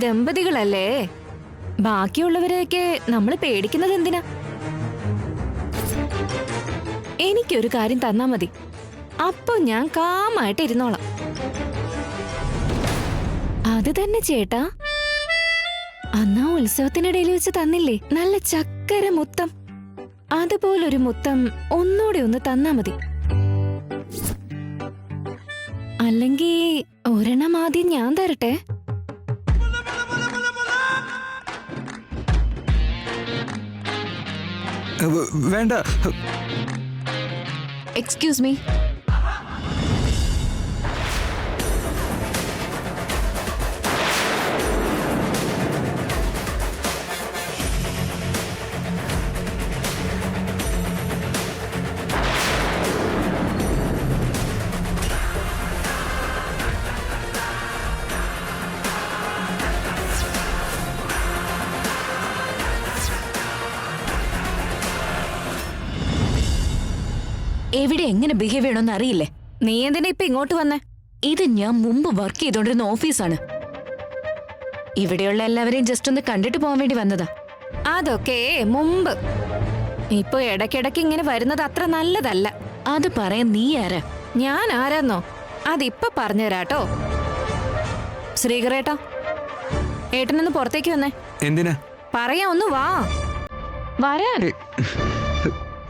ദമ്പതികളല്ലേ, ബാക്കിയുള്ളവരെയൊക്കെ നമ്മൾ പേടിക്കുന്നത് എന്തിനാ? എനിക്കൊരു കാര്യം തന്നാ മതി, അപ്പൊ ഞാൻ കാമായിട്ട് ഇരുന്നോളാം. അത് തന്നെ ചേട്ടാ, അന്നാ ഉത്സവത്തിനിടയിൽ വെച്ച് തന്നില്ലേ നല്ല ചക്കര മുത്തം, അതുപോലൊരു മുത്തം ഒന്നുകൂടെ ഒന്ന് തന്നാ മതി. അല്ലെങ്കി ഒരെണ്ണം ആദ്യം ഞാൻ തരട്ടെ. വേണ്ട. Excuse me. എവിടെ എങ്ങനെ ബിഹേവ് ചെയ്യണമെന്ന് അറിയില്ലേ? നീ എന്തിനാ ഇപ്പൊ ഇങ്ങോട്ട് വന്നേ? ഇത് ഞാൻ മുമ്പ് വർക്ക് ചെയ്തോണ്ടിരുന്ന ഓഫീസാണ്. ഇവിടെയുള്ള എല്ലാവരെയും ജസ്റ്റ് ഒന്ന് കണ്ടിട്ട് പോകാൻ വേണ്ടി വന്നതാ. അതൊക്കെ മുമ്പ്. ഇപ്പൊ ഇടയ്ക്കിടയ്ക്ക് ഇങ്ങനെ വരുന്നത് അത്ര നല്ലതല്ല. അത് പറയാൻ നീ ആരാ? ഞാൻ ആരാന്നോ അതിപ്പൊ പറഞ്ഞുതരാട്ടോ. ശ്രീകരേട്ടാ, ഏട്ടനൊന്ന് പുറത്തേക്ക് വന്നേ. എന്തിനാ? പറയാ, ഒന്ന് വാ. വരാൻ.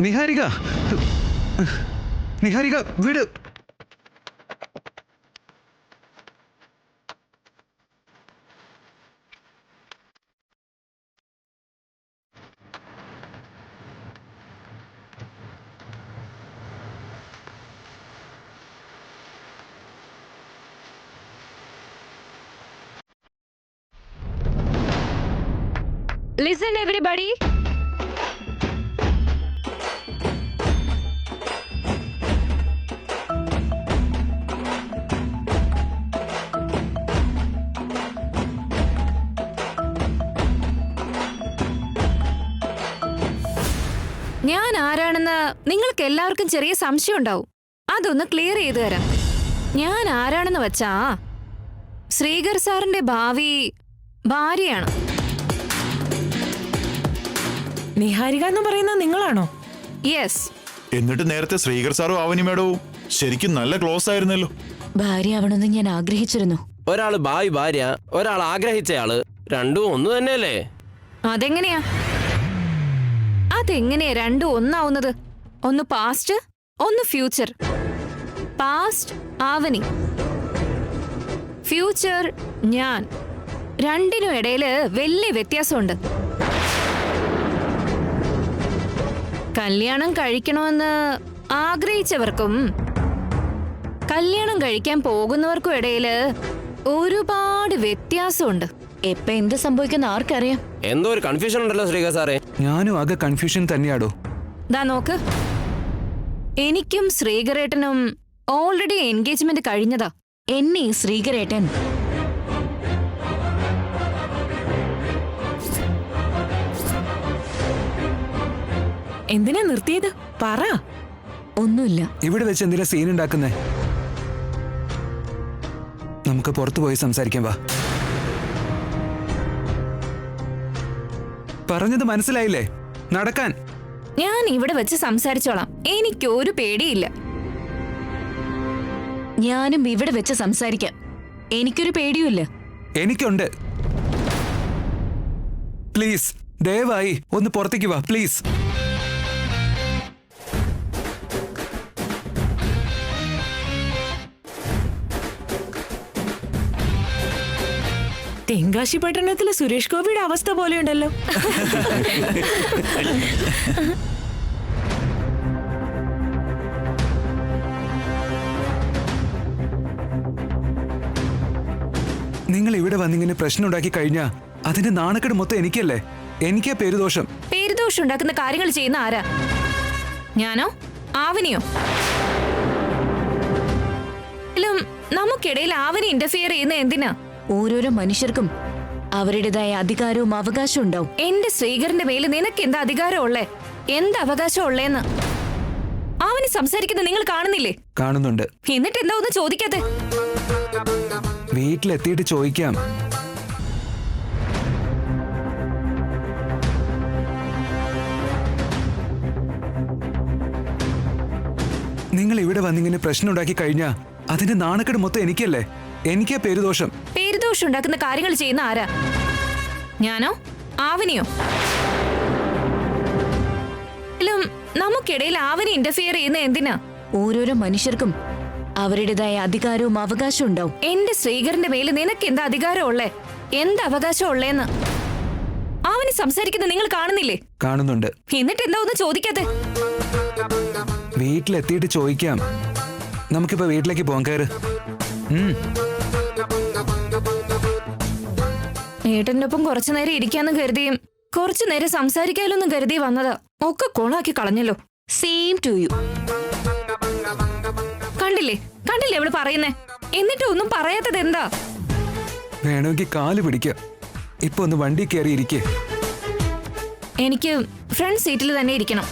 നിഹാരിക, നിഹാരിക വിട്. Listen everybody. ഞാൻ ആരാണെന്ന് നിങ്ങൾക്ക് എല്ലാവർക്കും ചെറിയ സംശയം ഉണ്ടാവും. അതൊന്ന് ക്ലിയർ ചെയ്തു തരാം. ഞാൻ ആരാണെന്ന് വെച്ചാ ശ്രീകർ സാറിന്റെ ഭാവി ഭാര്യയാണ്. നിഹാരിക എന്ന് പറയുന്നത് നിങ്ങളാണോ? യെസ്. എന്നിട്ട് നേരത്തെ ശ്രീകർ സാറും ആവനി മേഡവും ശരിക്കും നല്ല ക്ലോസ് ആയിരുന്നല്ലോ. ഭാര്യ ആവണമെന്ന് ഞാൻ ആഗ്രഹിച്ചിരുന്നു. ഒരാള് ഭാര്യ, ഒരാൾ ആഗ്രഹിച്ചയാള്, രണ്ടും ഒന്ന് തന്നെയല്ലേ? അതെങ്ങനെയാ രണ്ടും ഒന്നാവുന്നത്? ഒന്ന് പാസ്റ്റ്, ഒന്ന് ഫ്യൂച്ചർ. പാസ്റ്റ് ആവനി, ഫ്യൂച്ചർ ഞാൻ. രണ്ടിനും ഇടയില് വലിയ വ്യത്യാസമുണ്ട്. കല്യാണം കഴിക്കണമെന്ന് ആഗ്രഹിച്ചവർക്കും കല്യാണം കഴിക്കാൻ പോകുന്നവർക്കും ഇടയില് ഒരുപാട് വ്യത്യാസമുണ്ട്. എപ്പ എന്ത് സംഭവിക്കുന്ന ആർക്കറിയാം? എന്തോ ഒരു കൺഫ്യൂഷൻ ഉണ്ടല്ലോ ശ്രീകർ സാറേ. ഞാനും ആകെ കൺഫ്യൂഷൻ തന്നെയാടോ. ദാ നോക്ക്, എനിക്കും ശ്രീകരേട്ടനും ഓൾറെഡി എൻഗേജ്മെന്റ് കഴിഞ്ഞതാ. എന്നെ ശ്രീകരേട്ടൻ എന്തിനാ നിർത്തിയത്? പറ. ഒന്നുമില്ല. ഇവിടെ വെച്ച് എന്തിനാ സീൻ ഉണ്ടാക്കുന്നേ? നമുക്ക് പുറത്തു പോയി സംസാരിക്കാം, വാ. പറഞ്ഞത് മനസ്സിലായില്ലേ? നടക്കാൻ. ഞാൻ ഇവിടെ വെച്ച് സംസാരിച്ചോളാം, എനിക്കൊരു പേടിയില്ല. ഞാനും ഇവിടെ വെച്ച് സംസാരിക്കാം, എനിക്കൊരു പേടിയുമില്ല. എനിക്കുണ്ട്. പ്ലീസ്, ദയവായി ഒന്ന് പുറത്തേക്ക് വാ, പ്ലീസ്. തെങ്കാശി പട്ടണത്തിലെ സുരേഷ് ഗോപിയുടെ അവസ്ഥ പോലെയുണ്ടല്ലോ. നിങ്ങൾ ഇവിടെ വന്നിങ്ങനെ പ്രശ്നം ഉണ്ടാക്കി കഴിഞ്ഞാ അതിന്റെ നാണക്കേട് മൊത്തം എനിക്കല്ലേ? എനിക്കാ പേരുദോഷം. പേരുദോഷം ഉണ്ടാക്കുന്ന കാര്യങ്ങൾ ചെയ്യുന്ന ആരാ? ഞാനോ ആവനിയോ? നമുക്കിടയിൽ ആവനി ഇന്റർഫിയർ ചെയ്യുന്ന എന്തിനാ? ഓരോരോ മനുഷ്യർക്കും അവരുടേതായ അധികാരവും അവകാശവും ഉണ്ടാവും. എന്റെ ശ്രീകറിന്റെ മേല് നിനക്ക് എന്താ അധികാരം ഉള്ളേ? എന്ത് അവകാശം ഉള്ളേന്ന് അവന് സംസാരിക്കുന്നത് നിങ്ങൾ കാണുന്നില്ലേ? കാണുന്നുണ്ട്. എന്നിട്ട് എന്താ ഒന്നും ചോദിക്കാതെ? വീട്ടിലെത്തിയിട്ട് ചോദിക്കാം. നിങ്ങൾ ഇവിടെ വന്നിങ്ങനെ പ്രശ്നം ഉണ്ടാക്കി കഴിഞ്ഞാ അതിന്റെ നാണക്കേട് മൊത്തം എനിക്കല്ലേ? എനിക്കാ പേരുദോഷം. പേരുദോഷം ഉണ്ടാക്കുന്ന കാര്യങ്ങൾ ചെയ്യുന്ന ആരാ? ഞാനോ ആവനിയോ? നമുക്കിടയിൽ ആവനി ഇന്റർഫിയർ ചെയ്യുന്ന എന്തിനാ? ഓരോരോ മനുഷ്യർക്കും അവരുടേതായ അധികാരവും അവകാശവും ഉണ്ടാവും. എന്റെ ശ്രീകറിന്റെ മേല് നിനക്ക് എന്താ അധികാരം ഉള്ളേ? എന്ത് അവകാശം ഉള്ളേന്ന് അവന് സംസാരിക്കുന്നത് നിങ്ങൾ കാണുന്നില്ലേ? കാണുന്നുണ്ട്. എന്നിട്ട് എന്താ ഒന്നും ചോദിക്കാതെ? വീട്ടിലെത്തിയിട്ട് ചോദിക്കാം. നമുക്കിപ്പോ വീട്ടിലേക്ക് പോകാൻ. കയറ്. ഏട്ടന്റെ ഒപ്പം കുറച്ചു നേരം ഇരിക്കാന്ന് കരുതിയും കുറച്ചു നേരം സംസാരിക്കാലൊന്നും കരുതി വന്നതാ. ഒക്കെ കോളാക്കി കളഞ്ഞല്ലോ. Same to you. കണ്ടില്ലേ കണ്ടില്ലേ അവള് പറയുന്നേ? എന്നിട്ട് ഒന്നും പറയാത്തത് എന്താ? വേണമെങ്കിൽ കാല് പിടിക്കാം. ഇപ്പൊ ഒന്ന് വണ്ടി കയറി ഇരിക്കേ. എനിക്ക് ഫ്രണ്ട് സീറ്റിൽ തന്നെ ഇരിക്കണം.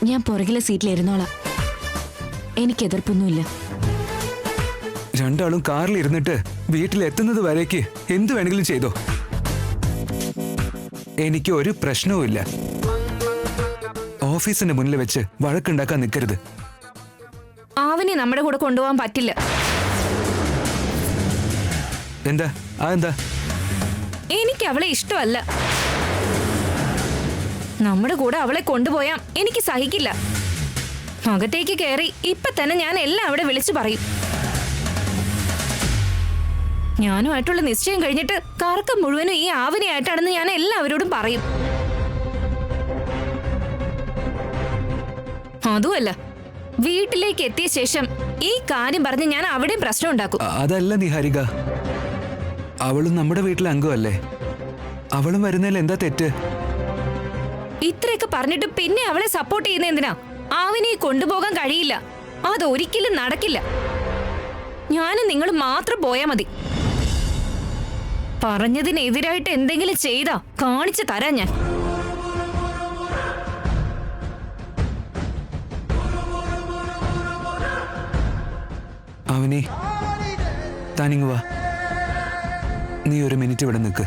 ഞാൻ പുറകിലെ സീറ്റിൽ ഇരുന്നോളാം. എനിക്ക് എതിർപ്പൊന്നുമില്ല. രണ്ടാളും കാറിൽ ഇരുന്നിട്ട് വീട്ടിലെത്തുന്നത് വരേക്ക് എന്ത് വേണമെങ്കിലും ചെയ്തോ. എനിക്ക് ഒരു പ്രശ്നവുമില്ല. ഓഫീസിന്റെ മുന്നിൽ വെച്ച് വഴക്കുണ്ടാക്കാൻ നിൽക്കരുത്. ആവനെ നമ്മുടെ കൂടെ കൊണ്ടുപോകാൻ പറ്റില്ല. എന്താ? അതെന്താ? എനിക്ക് അവളെ ഇഷ്ടമല്ല. നമ്മുടെ കൂടെ അവളെ കൊണ്ടുപോയാ എനിക്ക് സഹിക്കില്ല. അകത്തേക്ക് കയറി ഇപ്പൊ തന്നെ ഞാൻ എല്ലാം അവിടെ വിളിച്ചു പറയും. ഞാനുമായിട്ടുള്ള നിശ്ചയം കഴിഞ്ഞിട്ട് കറക്കം മുഴുവനും ഈ ആവനെയായിട്ടാണെന്ന് ഞാൻ എല്ലാവരോടും പറയും. അതുമല്ല, വീട്ടിലേക്ക് എത്തിയ ശേഷം ഈ കാര്യം പറഞ്ഞ് ഞാൻ അവിടെയും പ്രശ്നം ഉണ്ടാക്കും. അതല്ല നിഹാരിക, അവളും നമ്മുടെ വീട്ടിലെ അംഗമല്ലേ. അവളും വരുന്നതിൽ എന്താ തെറ്റ്? ഇത്രയൊക്കെ പറഞ്ഞിട്ട് പിന്നെ അവളെ സപ്പോർട്ട് ചെയ്യുന്ന എന്തിനാ? ആവനെ കൊണ്ടുപോകാൻ കഴിയില്ല. അതൊരിക്കലും നടക്കില്ല. ഞാനും നിങ്ങൾ മാത്രം പോയാ മതി. പറഞ്ഞതിനെതിരായിട്ട് എന്തെങ്കിലും ചെയ്താ കാണിച്ചു തരാം ഞാൻ. അവനെ താനിങ് വാ. നീ ഒരു മിനിറ്റ് ഇവിടെ നിൽക്ക്.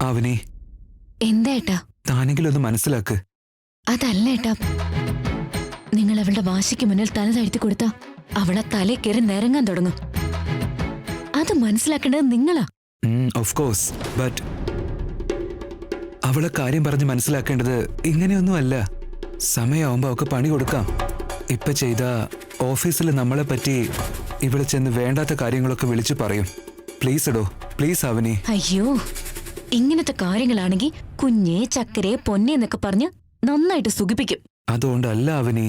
അവനെ എന്താ ഏട്ടാ? താനെങ്കിലും ഒന്ന് മനസ്സിലാക്ക്. അതല്ല ഏട്ടാ, നിങ്ങൾ അവളുടെ വാശിക്ക് മുന്നിൽ തല താഴ്ത്തി കൊടുത്താ അവളെ തലേ കയറി നിരങ്ങാൻ തുടങ്ങും. അത് മനസ്സിലാക്കേണ്ടത് നിങ്ങളാ. ഓഫ് കോഴ്സ്, ബട്ട് അവളെ കാര്യം പറഞ്ഞ് മനസ്സിലാക്കേണ്ടത് ഇങ്ങനെയൊന്നുമല്ല. സമയമാവുമ്പോ അവൾക്ക് പണി കൊടുക്കാം. ഇപ്പൊ ചെയ്ത ഓഫീസിൽ നമ്മളെ പറ്റി ഇവിടെ ചെന്ന് വേണ്ടാത്ത കാര്യങ്ങളൊക്കെ വിളിച്ചു പറയും. പ്ലീസ് എടോ, പ്ലീസ് അവനെ. അയ്യോ, ഇങ്ങനത്തെ കാര്യങ്ങളാണെങ്കിൽ കുഞ്ഞേ ചക്കരെ പൊന്നെ എന്നൊക്കെ പറഞ്ഞ് നന്നായിട്ട് സുഖിപ്പിക്കും. അതുകൊണ്ടല്ല അവനെ.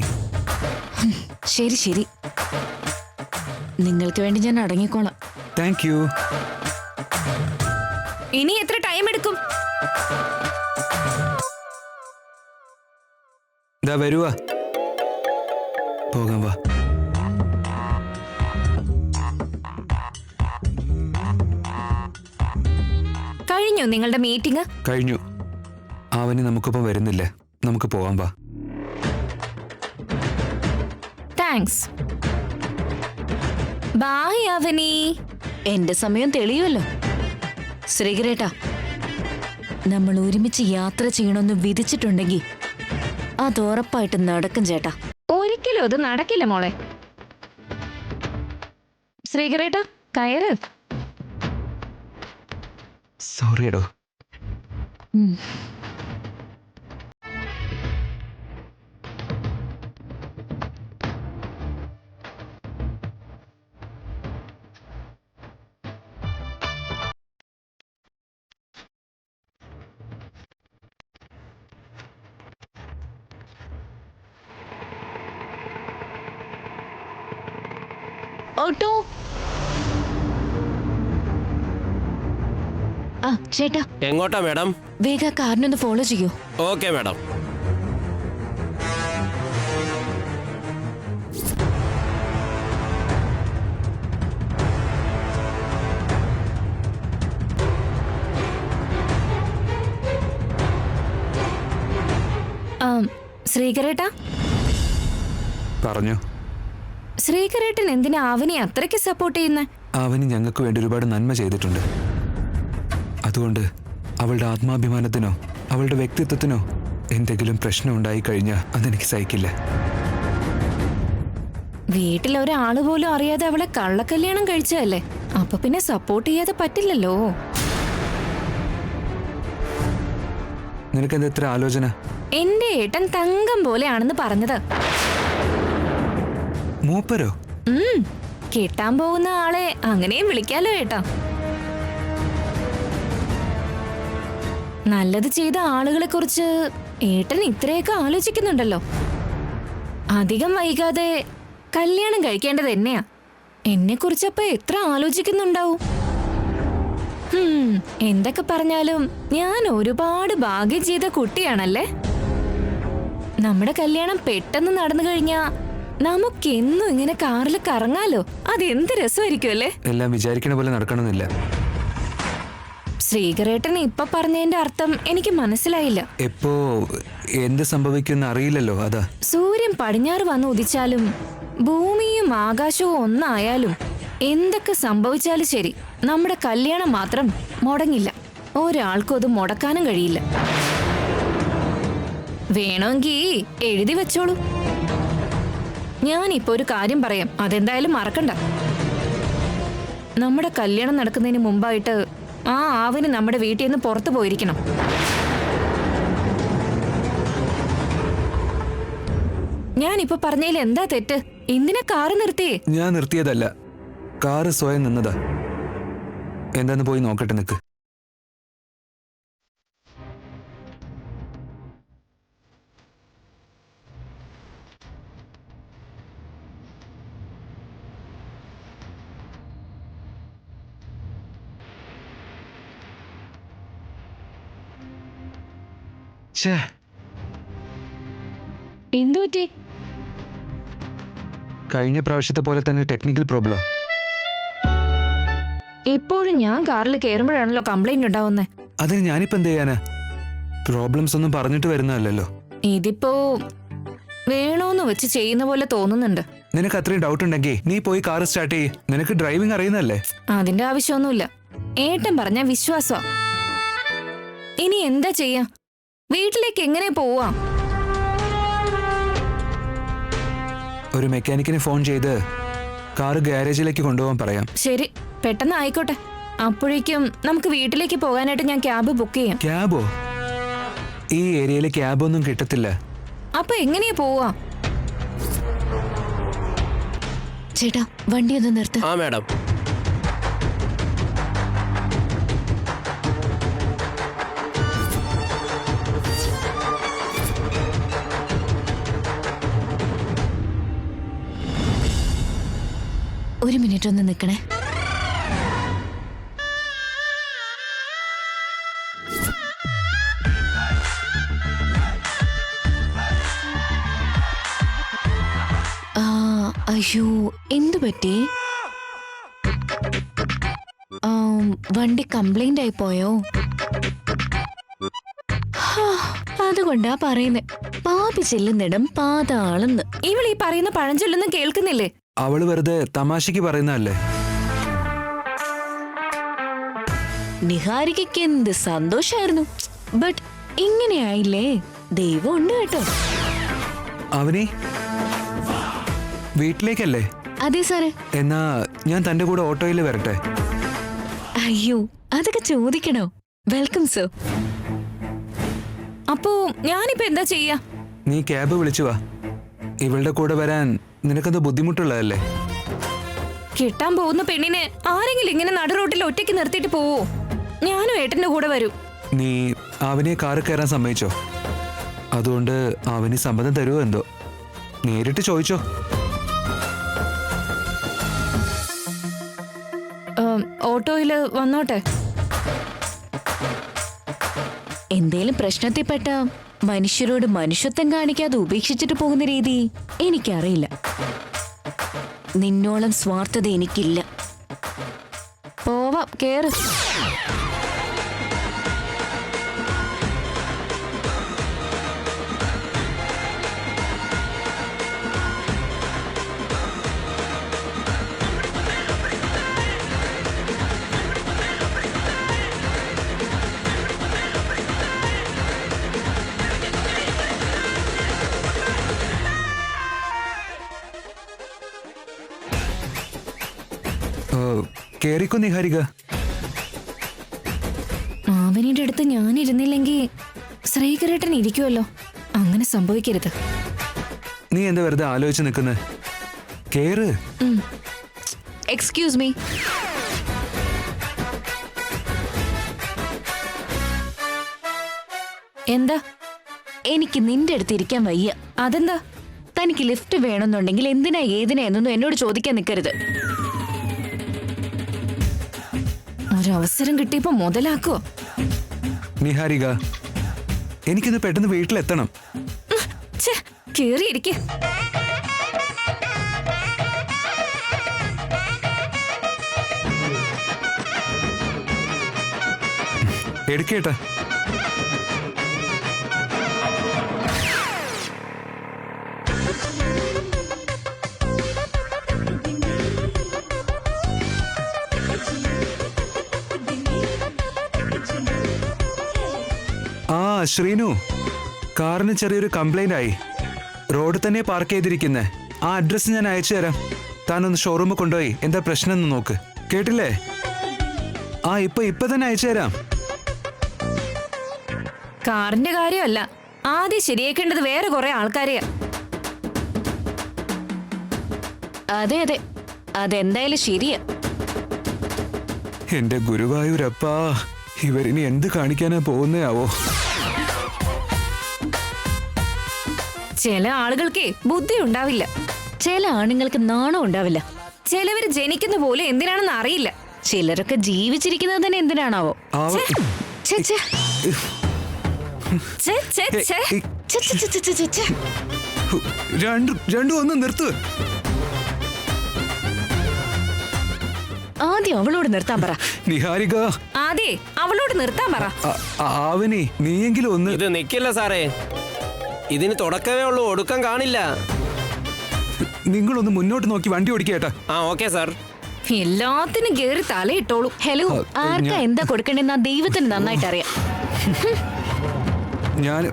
ശരി ശരി, നിങ്ങൾക്ക് വേണ്ടി ഞാൻ അടങ്ങിക്കോളാം. Thank you. ഇനി എത്ര ടൈം എടുക്കും? ദാ വരുവാ. പോകാം, വാ. കഴിഞ്ഞു നിങ്ങളുടെ മീറ്റിംഗ്? കഴിഞ്ഞു. അവന് നമുക്കൊപ്പം വരുന്നില്ലേ? നമുക്ക് പോകാം, വാ. താങ്ക്സ്. ബായ് അവനി. എന്റെ സമയം തെളിയുമല്ലോ. ശ്രീകരേട്ടാ, നമ്മൾ ഒരുമിച്ച് യാത്ര ചെയ്യണമെന്ന് വിധിച്ചിട്ടുണ്ടെങ്കിൽ അത് ഉറപ്പായിട്ട് നടക്കും ചേട്ടാ. ഒരിക്കലും അത് നടക്കില്ല മോളെ. ശ്രീകരേട്ടാ, കയറ്. സോറി എടോ. ഓട്ടോ. ആ ചേട്ടാ, എങ്ങോട്ടാ മാഡം? വേഗ കാറിനൊന്ന് ഫോളോ ചെയ്യൂ. Okay madam. ശ്രീകരേട്ടാ, പറഞ്ഞു. ശ്രീകരേട്ടൻ എന്തിനാ അവനെ അത്രയ്ക്ക് സപ്പോർട്ട് ചെയ്യുന്നേ? അവന് ഞങ്ങൾക്ക് വേണ്ടി ഒരുപാട് നന്മ ചെയ്തിട്ടുണ്ട്. അതുകൊണ്ട് അവളുടെ ആത്മാഭിമാനത്തിനോ അവളുടെ വ്യക്തിത്വത്തിനോ എന്തെങ്കിലും പ്രശ്നം ഉണ്ടായി കഴിഞ്ഞാൽ അതെനിക്ക് സഹിക്കില്ല. വീട്ടിൽ ഒരാള് പോലും അറിയാതെ അവളെ കള്ളക്കല്യാണം കഴിച്ചതല്ലേ, അപ്പൊ പിന്നെ സപ്പോർട്ട് ചെയ്യാതെ പറ്റില്ലല്ലോ. നിനക്കെന്താ ഇത്ര ആലോചന? എന്റെ ഏട്ടൻ തങ്കം പോലെയാണെന്ന് പറഞ്ഞത്. മൂപ്പരോ? കിട്ടാൻ പോകുന്ന ആളെ അങ്ങനെയും വിളിക്കാലോ ഏട്ടാ. നല്ലത് ചെയ്ത ആളുകളെ കുറിച്ച് ഏട്ടൻ ഇത്രയൊക്കെ ആലോചിക്കുന്നുണ്ടല്ലോ. അധികം വൈകാതെ കല്യാണം കഴിക്കേണ്ടത് എന്നെയാ. എന്നെ കുറിച്ചപ്പോ എത്ര ആലോചിക്കുന്നുണ്ടാവും. എന്തൊക്കെ പറഞ്ഞാലും ഞാൻ ഒരുപാട് ഭാഗ്യം ചെയ്ത കുട്ടിയാണല്ലേ. നമ്മുടെ കല്യാണം പെട്ടെന്ന് നടന്നു കഴിഞ്ഞാ നമുക്കെന്നും ഇങ്ങനെ കാറിൽ കറങ്ങാലോ. അതെന്ത് രസമായിരിക്കും അല്ലേ. എല്ലാം വിചാരിക്കണ പോലെ നടക്കണമെന്നില്ല. ശ്രീകരേട്ടൻ ഇപ്പൊ പറഞ്ഞതിന്റെ അർത്ഥം എനിക്ക് മനസ്സിലായില്ല. എപ്പോ എന്ത് സംഭവിക്കുമെന്ന് അറിയില്ലല്ലോ, അതാ. സൂര്യൻ പടിഞ്ഞാറ് വന്ന് ഉദിച്ചാലും ഭൂമിയും ആകാശവും ഒന്നായാലും എന്തൊക്കെ സംഭവിച്ചാലും ശരി, നമ്മുടെ കല്യാണം മാത്രം മുടങ്ങില്ല. ഒരാൾക്കും അത് മുടക്കാനും കഴിയില്ല. വേണമെങ്കിൽ എഴുതി വെച്ചോളൂ. ഞാനിപ്പോ ഒരു കാര്യം പറയാം, അതെന്തായാലും മറക്കണ്ട. നമ്മുടെ കല്യാണം നടക്കുന്നതിന് മുമ്പായിട്ട് ആ ആവിന് നമ്മുടെ വീട്ടിൽ നിന്ന് പുറത്തു പോയിരിക്കണം. ഞാനിപ്പോ പറഞ്ഞതിൽ എന്താ തെറ്റ്? എന്തിനാ കാറ് നിർത്തിയേ? ഞാൻ നിർത്തിയതല്ല, കാറ് സ്വയം നിന്നതാ. എന്താന്ന് പോയി നോക്കട്ടെ, നിക്ക്. എന്തുപറ്റി? കഴിഞ്ഞ പ്രാവശ്യത്തെ പോലെ തന്നെ ടെക്നിക്കൽ പ്രോബ്ലം. എപ്പോഴും ഞാൻ കാറിൽ കയറുമ്പോഴാണല്ലോ കംപ്ലൈന്റ് ഉണ്ടാവുന്നേ. അതിന് ഞാനിപ്പോ എന്ത് ചെയ്യാനാ? പ്രോബ്ലംസ് ഒന്നും പറഞ്ഞിട്ട് വരുന്നതല്ലോ. ഇതിപ്പോ വേണോന്ന് വെച്ച് ചെയ്യുന്ന പോലെ തോന്നുന്നുണ്ട്. നിനക്ക് അത്രയും ഡൗട്ട് ഉണ്ടെങ്കിൽ നീ പോയി കാർ സ്റ്റാർട്ട് ചെയ്യ്. നിനക്ക് ഡ്രൈവിംഗ് അറിയുന്നല്ലേ. അതിന്റെ ആവശ്യമൊന്നുമില്ല. ഏട്ടൻ പറഞ്ഞ വിശ്വാസമാ. ഇനി എന്താ ചെയ്യാ? വീട്ടിലേക്ക് എങ്ങനെ പോവാ? ഒരു മെക്കാനിക്കിന് ഫോൺ ചെയ്ത് കാറ് ഗാരേജിലേക്ക് കൊണ്ടുപോകാൻ പറയാം. ശരി, പെട്ടെന്ന് ആയിക്കോട്ടെ. അപ്പോഴേക്കും നമുക്ക് വീട്ടിലേക്ക് പോകാനായിട്ട് ഞാൻ ക്യാബ് ബുക്ക് ചെയ്യാം. ക്യാബോ? ഈ ഏരിയയിൽ ക്യാബൊന്നും കിട്ടത്തില്ല. അപ്പൊ എങ്ങനെയാ പോവാ? ചേട്ടാ, വണ്ടി ഒന്ന് നിർത്ത. ആ മാഡം. ഒരു മിനിറ്റ് ഒന്ന് നിൽക്കണേ. അയ്യോ, എന്തു പറ്റി? വണ്ടി കംപ്ലൈന്റ് ആയി പോയോ? അതുകൊണ്ടാ പറയുന്നേ, പാപി ചെല്ലുന്നിടം പാതാളെന്ന്. ഇവൾ ഈ പറയുന്ന പഴഞ്ചൊല്ലൊന്നും കേൾക്കുന്നില്ലേ? അവള് വെറുതെ തമാശക്ക് പറയുന്നതല്ലേ. നിഹാരികയ്ക്ക് എന്ത് സന്തോഷായിരുന്നു. ബട്ട് ഇങ്ങനെയായില്ലേ. ദൈവം ഉണ്ട് കേട്ടോ. അവനെ വീട്ടിലേക്കല്ലേ? അതെ സാറേ. എന്നാ ഞാൻ തന്റെ കൂടെ ഓട്ടോയിൽ വരട്ടെ? അയ്യോ, അതൊക്കെ ചോദിക്കണോ? Welcome sir. അപ്പോ ഞാനിപ്പോ എന്താ ചെയ്യാ? നീ ക്യാബ് വിളിച്ചു വാ. ഇവളുടെ കൂടെ വരാൻ നിനക്കത് ബുദ്ധിമുട്ടുള്ളതല്ലേ. കിട്ടാൻ പോകുന്ന പെണ്ണിനെ ആരെങ്കിലും ഇങ്ങനെ നടു റോട്ടിൽ ഒറ്റയ്ക്ക് നിർത്തിയിട്ട് പോവോ? ഞാനും ഏട്ടന്റെ കൂടെ വരും. നീ അവനെ കാറ് കയറാൻ സമ്മതിച്ചോ? അതുകൊണ്ട് അവന് സമ്മതം തരുമോ എന്തോ? നേരിട്ട് ചോദിച്ചോ. ഓട്ടോയില് വന്നോട്ടെ. എന്തേലും പ്രശ്നത്തിൽപ്പെട്ട മനുഷ്യരോട് മനുഷ്യത്വം കാണിക്കാതെ ഉപേക്ഷിച്ചിട്ട് പോകുന്ന രീതി എനിക്കറിയില്ല. നിന്നോളം സ്വാർത്ഥത എനിക്കില്ല. പോവാം, കേറ്. കേറിക്കോ നിഹാരിക. മാവനിയുടെ അടുത്ത് ഞാൻ ഇരുന്നില്ലെങ്കിൽ ശ്രീകരേട്ടൻ ഇരിക്കുമല്ലോ. അങ്ങനെ സംഭവിക്കരുത്. നീ എന്താ വെറുതെ ആലോചിച്ച് നിൽക്കുന്നത്? കേറ്. Excuse me. എന്താ? എനിക്ക് നിന്റെ അടുത്ത് ഇരിക്കാൻ വയ്യ. അതെന്താ? തനിക്ക് ലിഫ്റ്റ് വേണമെന്നുണ്ടെങ്കിൽ എന്തിനാ ഏതിനാ എന്നൊന്നും എന്നോട് ചോദിക്കാൻ നിൽക്കരുത്. ഒരവസരം കിട്ടിയപ്പോ മുതലാക്കോ? നിഹാരിക, എനിക്കിന്ന് പെട്ടെന്ന് വീട്ടിലെത്തണം. കേറിയിരിക്കെ. എടുക്കേട്ടാ. ആ ശ്രീനു, കാറിന് ചെറിയൊരു കംപ്ലൈന്റ് ആയി. റോഡ് തന്നെ പാർക്ക് ചെയ്തിരിക്കുന്നേ. ആ അഡ്രസ് ഞാൻ അയച്ചു തരാം. താനൊന്ന് ഷോറൂമിൽ കൊണ്ടുപോയി എന്താ പ്രശ്നം എന്ന് നോക്ക്. കേട്ടില്ലേ? ആ ഇപ്പൊ തന്നെ അയച്ചു തരാം. കാറിന്റെ കാര്യമല്ല, ആദ്യം ശരിയാക്കേണ്ടത് വേറെ കുറെ ആൾക്കാരെയാ. അതെ അതെ, അതെന്തായാലും ശരിയാ. എന്റെ ഗുരുവായൂരപ്പാ, ഇവരിനി എന്ത് കാണിക്കാനാ പോകുന്നേ ആവോ. ചില ആളുകൾക്ക് ബുദ്ധി ഉണ്ടാവില്ല. ചില ആണുങ്ങൾക്ക് നാണം ഉണ്ടാവില്ല. ചിലവര് ജനിക്കുന്ന പോലെ എന്തിനാണെന്ന് അറിയില്ല. ചിലരൊക്കെ ജീവിച്ചിരിക്കുന്നത് തന്നെ എന്തിനാണാവോ. ആവ- ഛെ, ഛെ. ഛെ, ഛെ, ഛെ. ഛെ, ഛെ, ഛെ, ഛെ, ഛെ, ഛെ. രണ്ടും ഒന്ന് നിർത്ത്. ആദ്യം അവളോട് നിർത്താൻ പറ. നിഹാരിക, ആദ്യേ അവളോട് നിർത്താൻ പറ. ആവനി നീയെങ്കിലും ഒന്ന്. ഇത് നിക്കില്ല സാറേ. ഇതിന് തുടക്കമേ ഉള്ളൂ, ഒടുക്കം കാണില്ല. നിങ്ങളൊന്ന് മുന്നോട്ട് നോക്കി വണ്ടി ഓടിക്കേട്ടാ. ആ ഓക്കെ സാർ. എല്ലാത്തിനും കേറി തലയിട്ടോളൂ. ഹലോ, ആർക്കാ എന്താ കൊടുക്കണ്ടെന്നാ ദൈവത്തിന് നന്നായിട്ട് അറിയാം. ഞാൻ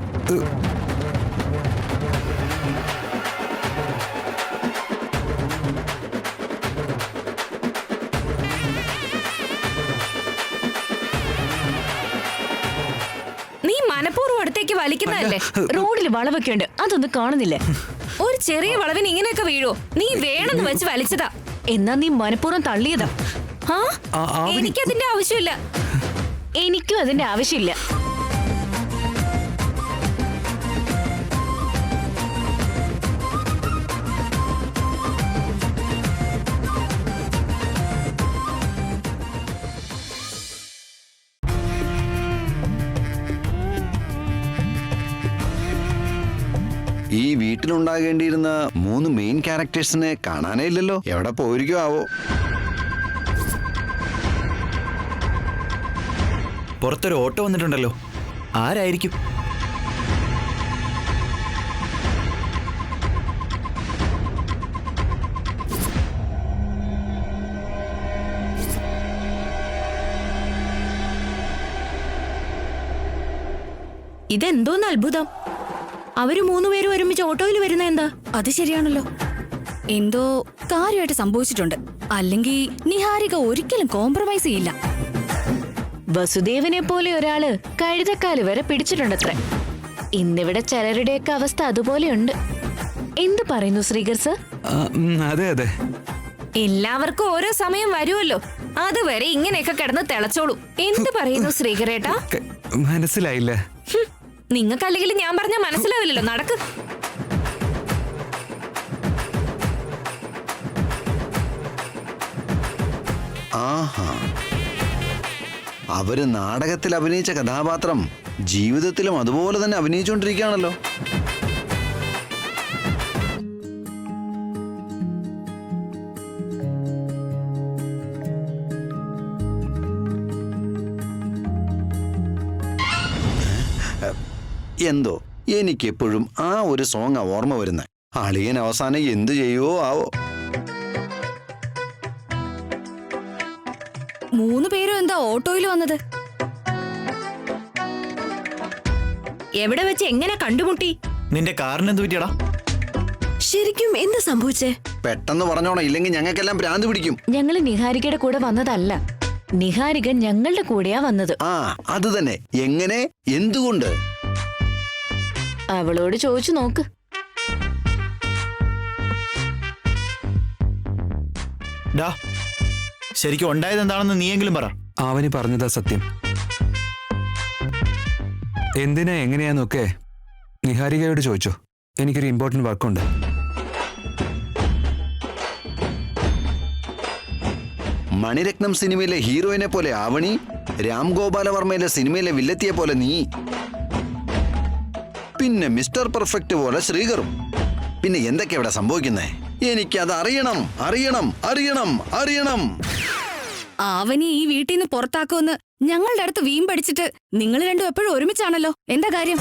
നീ മനഃപൂർവ്വം അടുത്തേക്ക് വലിക്കുന്നതല്ലേ? റോഡിൽ വളവൊക്കെ ഉണ്ട്, അതൊന്നും കാണുന്നില്ലേ? ഒരു ചെറിയ വളവിന് ഇങ്ങനെയൊക്കെ വീഴോ? നീ വേണമെന്ന് വെച്ച് വലിച്ചതാ. എന്നാ നീ മനഃപൂർവ്വം തള്ളിയതാ. ആ? എനിക്കതിന്റെ ആവശ്യമില്ല. എനിക്കും അതിന്റെ ആവശ്യമില്ല. ഈ വീട്ടിലുണ്ടാകേണ്ടിയിരുന്ന 3 മെയിൻ ക്യാരക്ടേഴ്സിനെ കാണാനേ ഇല്ലല്ലോ. എവിടെ പോയിരിക്കോ ആവോ. പുറത്തൊരു ഓട്ടോ വന്നിട്ടുണ്ടല്ലോ. ആരായിരിക്കും? ഇതെന്തോന്ന് അത്ഭുതം. അവര് 3 പേരും ഒരുമിച്ച് ഓട്ടോയിൽ വരുന്ന എന്താ? അത് ശരിയാണല്ലോ. എന്തോ കാര്യമായിട്ട് സംഭവിച്ചിട്ടുണ്ട്. അല്ലെങ്കിൽ നിഹാരിക ഒരിക്കലും കോംപ്രമൈസ് ചെയ്യില്ല. വസുദേവനെ പോലെ ഒരാള് കഴുതക്കാല് വരെ പിടിച്ചിട്ടുണ്ടത്രേ. ഇന്നിവിടെ ചിലരുടെയൊക്കെ അവസ്ഥ അതുപോലെയുണ്ട്. എന്തു പറയുന്നു ശ്രീകർ സർ? അതെ അതെ. എല്ലാവർക്കും ഓരോ സമയം വരുമല്ലോ. അതുവരെ ഇങ്ങനെയൊക്കെ കിടന്ന് തിളച്ചോളൂ. എന്ത് പറയുന്നു ശ്രീകരേട്ടാ? മനസ്സിലായില്ല. നിങ്ങൾക്കല്ലെങ്കിൽ ഞാൻ പറഞ്ഞ മനസ്സിലാവില്ലല്ലോ. നടക്ക്. ആഹാ, അവര് നാടകത്തിൽ അഭിനയിച്ച കഥാപാത്രം ജീവിതത്തിലും അതുപോലെ തന്നെ അഭിനയിച്ചുകൊണ്ടിരിക്കുകയാണല്ലോ. എന്തോ എനിക്കെപ്പോഴും ആ ഒരു സോങ്ങാ ഓർമ്മ വരുന്നത്. അളിയൻ അവസാനം എന്തു ചെയ്യുവോ ആവോ. 3 പേരും എന്താ ഓട്ടോയിൽ വന്നത്? എവിടെ വെച്ച് എങ്ങനെ കണ്ടുമുട്ടി? നിന്റെ കാറിന് എന്ത് പറ്റിയടാ? ശരിക്കും എന്താ സംഭവിച്ചേ? പെട്ടെന്ന് പറഞ്ഞോണം, ഇല്ലെങ്കിൽ ഞങ്ങൾക്കെല്ലാം ഭ്രാന്ത് പിടിക്കും. ഞങ്ങള് നിഹാരികയുടെ കൂടെ വന്നതല്ല, നിഹാരിക ഞങ്ങളുടെ കൂടെയാ വന്നത്. ആ അത് തന്നെ. എങ്ങനെ, എന്തുകൊണ്ട്? അവളോട് ചോദിച്ചു നോക്ക്. ഡാ, ശരിക്കും ഉണ്ടായത് എന്താണെന്ന് നീയെങ്കിലും പറ. ആവനി പറഞ്ഞതാ സത്യം. എന്തിനാ എങ്ങനെയാന്നൊക്കെ നിഹാരികയോട് ചോദിച്ചോ. എനിക്കൊരു ഇമ്പോർട്ടന്റ് വർക്കുണ്ട്. മണിരത്നം സിനിമയിലെ ഹീറോയിനെ പോലെ ആവണി, രാം ഗോപാലവർമ്മയിലെ സിനിമയിലെ വില്ലത്തിയെ പോലെ നീ, പിന്നെ മിസ്റ്റർ പെർഫെക്റ്റ് പോലെ ശ്രീകറും. പിന്നെ എന്തൊക്കെയാ ഇവിടെ സംഭവിക്കുന്നേ? എനിക്കത് അറിയണം, അറിയണം, അറിയണം, അറിയണം. ആവനി ഈ വീട്ടിൽ നിന്ന് പുറത്താക്കുമെന്ന് ഞങ്ങളുടെ അടുത്ത് വീമ്പടിച്ചിട്ട് നിങ്ങൾ രണ്ടും എപ്പോഴും ഒരുമിച്ചാണല്ലോ. എന്താ കാര്യം?